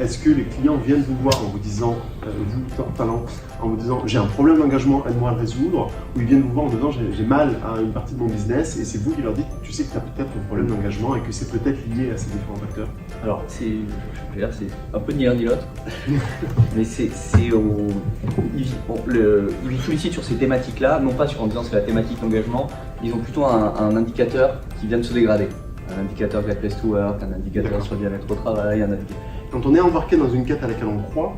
Est-ce que les clients viennent vous voir en vous disant, vous, talent, en vous disant j'ai un problème d'engagement, aide-moi à le résoudre, ou ils viennent vous voir en disant j'ai mal à une partie de mon business et c'est vous qui leur dites tu sais que tu as peut-être un problème d'engagement et que c'est peut-être lié à ces différents facteurs? Alors c'est un peu ni l'un ni l'autre, mais ils vous sollicitent sur ces thématiques-là, non pas en disant c'est la thématique d'engagement, ils ont plutôt un indicateur qui vient de se dégrader. Un indicateur Great Place to Work, un indicateur sur le bien-être au travail, un indicateur... Quand on est embarqué dans une quête à laquelle on croit,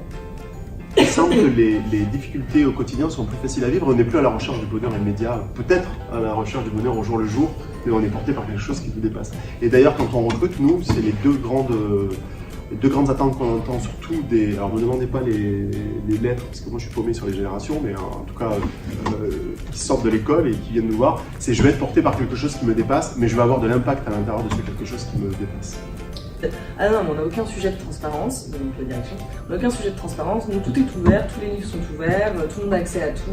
il semble que les difficultés au quotidien sont plus faciles à vivre. On n'est plus à la recherche du bonheur immédiat, peut-être à la recherche du bonheur au jour le jour, mais on est porté par quelque chose qui nous dépasse. Et d'ailleurs, quand on recrute, nous, c'est les deux grandes attentes qu'on entend, surtout des... Alors ne me demandez pas les lettres, parce que moi je suis paumé sur les générations, mais en tout cas, qui sortent de l'école et qui viennent nous voir, c'est je vais être porté par quelque chose qui me dépasse, mais je vais avoir de l'impact à l'intérieur de ce quelque chose qui me dépasse. Ah non, mais on n'a aucun sujet de transparence, donc la direction. On n'a aucun sujet de transparence, nous tout est ouvert, tous les livres sont ouverts, tout le monde a accès à tout,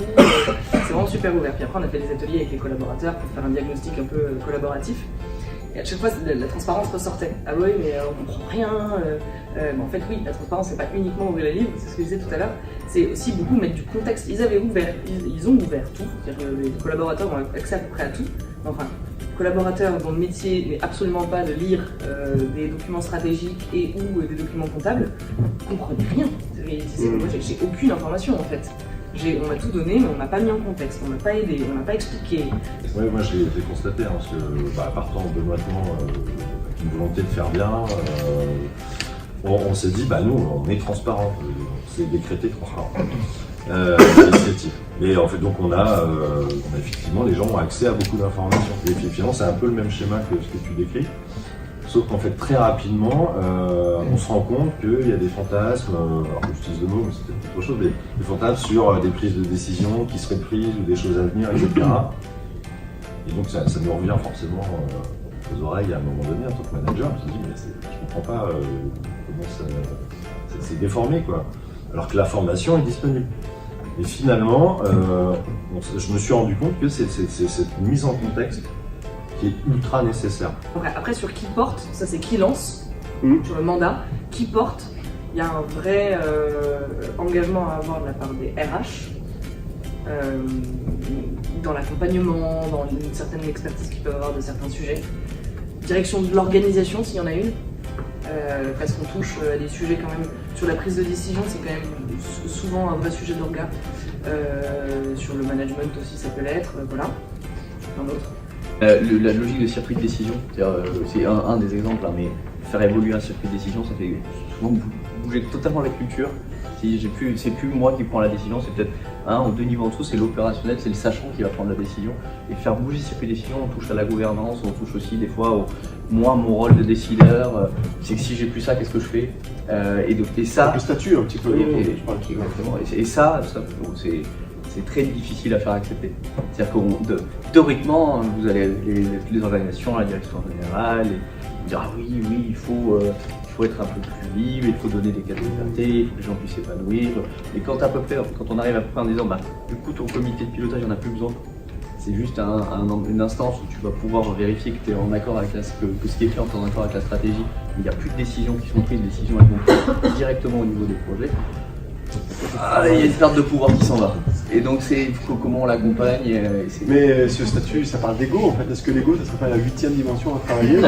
c'est vraiment super ouvert. Puis après on a fait des ateliers avec les collaborateurs pour faire un diagnostic un peu collaboratif. Et à chaque fois la transparence ressortait. Ah oui, mais on comprend rien. Mais en fait oui, la transparence c'est pas uniquement ouvrir les livres, c'est ce que je disais tout à l'heure, c'est aussi beaucoup mettre du contexte. Ils avaient ouvert, ils ont ouvert tout, c'est-à-dire que les collaborateurs ont accès à peu près à tout. Enfin, collaborateurs dont le métier n'est absolument pas de lire des documents stratégiques et ou des documents comptables, ne comprenaient rien. Moi, j'ai aucune information en fait. On m'a tout donné, mais on m'a pas mis en contexte, on m'a pas aidé, on m'a pas expliqué. Oui, moi je l'ai constaté, parce que partant de maintenant avec une volonté de faire bien, on s'est dit, nous on est transparent, c'est décrété transparent. L'initiative. Mais en fait, donc on a effectivement, les gens ont accès à beaucoup d'informations. Et finalement, c'est un peu le même schéma que ce que tu décris. Sauf qu'en fait, très rapidement, on se rend compte qu'il y a des fantasmes, alors que j'utilise le mot, mais c'est peut-être autre chose, des fantasmes sur des prises de décision qui seraient prises ou des choses à venir, etc. Et donc ça nous revient forcément aux oreilles à un moment donné en tant que manager. On se dit, mais je comprends pas comment c'est déformé, quoi. Alors que l'information est disponible. Et finalement, je me suis rendu compte que c'est cette mise en contexte qui est ultra nécessaire. Après, sur qui porte, ça c'est qui lance, sur le mandat, qui porte, il y a un vrai engagement à avoir de la part des RH, dans l'accompagnement, dans une certaine expertise qu'ils peuvent avoir de certains sujets. Direction de l'organisation, s'il y en a une. Parce qu'on touche à des sujets quand même, sur la prise de décision, c'est quand même souvent un vrai sujet d'orga. Sur le management aussi, ça peut l'être, voilà. Un autre. La logique de circuit de décision, c'est un des exemples, mais faire évoluer un circuit de décision, ça fait souvent bouger totalement la culture. C'est plus moi qui prends la décision, c'est peut-être un ou deux niveaux en dessous, c'est l'opérationnel, c'est le sachant qui va prendre la décision. Et faire bouger ce circuit de décision, on touche à la gouvernance, on touche aussi des fois moi, mon rôle de décideur, c'est que si j'ai plus ça, qu'est-ce que je fais et ça, le statut un petit peu. Exactement. Et ça c'est très difficile à faire accepter. C'est-à-dire que théoriquement, vous allez les organisations, la direction générale, et dire ah oui, il faut être un peu plus libre, il faut donner des cas de liberté, il faut que les gens puissent s'épanouir. Et quand on arrive à peu près en disant du coup ton comité de pilotage, il n'y en a plus besoin. C'est juste une instance où tu vas pouvoir vérifier que tu es en accord avec que ce qui est fait en accord avec la stratégie. Il n'y a plus de décisions qui sont prises, les décisions elles vont prises directement au niveau des projets. Il y a une perte de pouvoir qui s'en va. Et donc c'est comment on l'accompagne. Mais ce statut, ça parle d'ego en fait. Est-ce que l'ego, ça serait pas la 8e dimension à travailler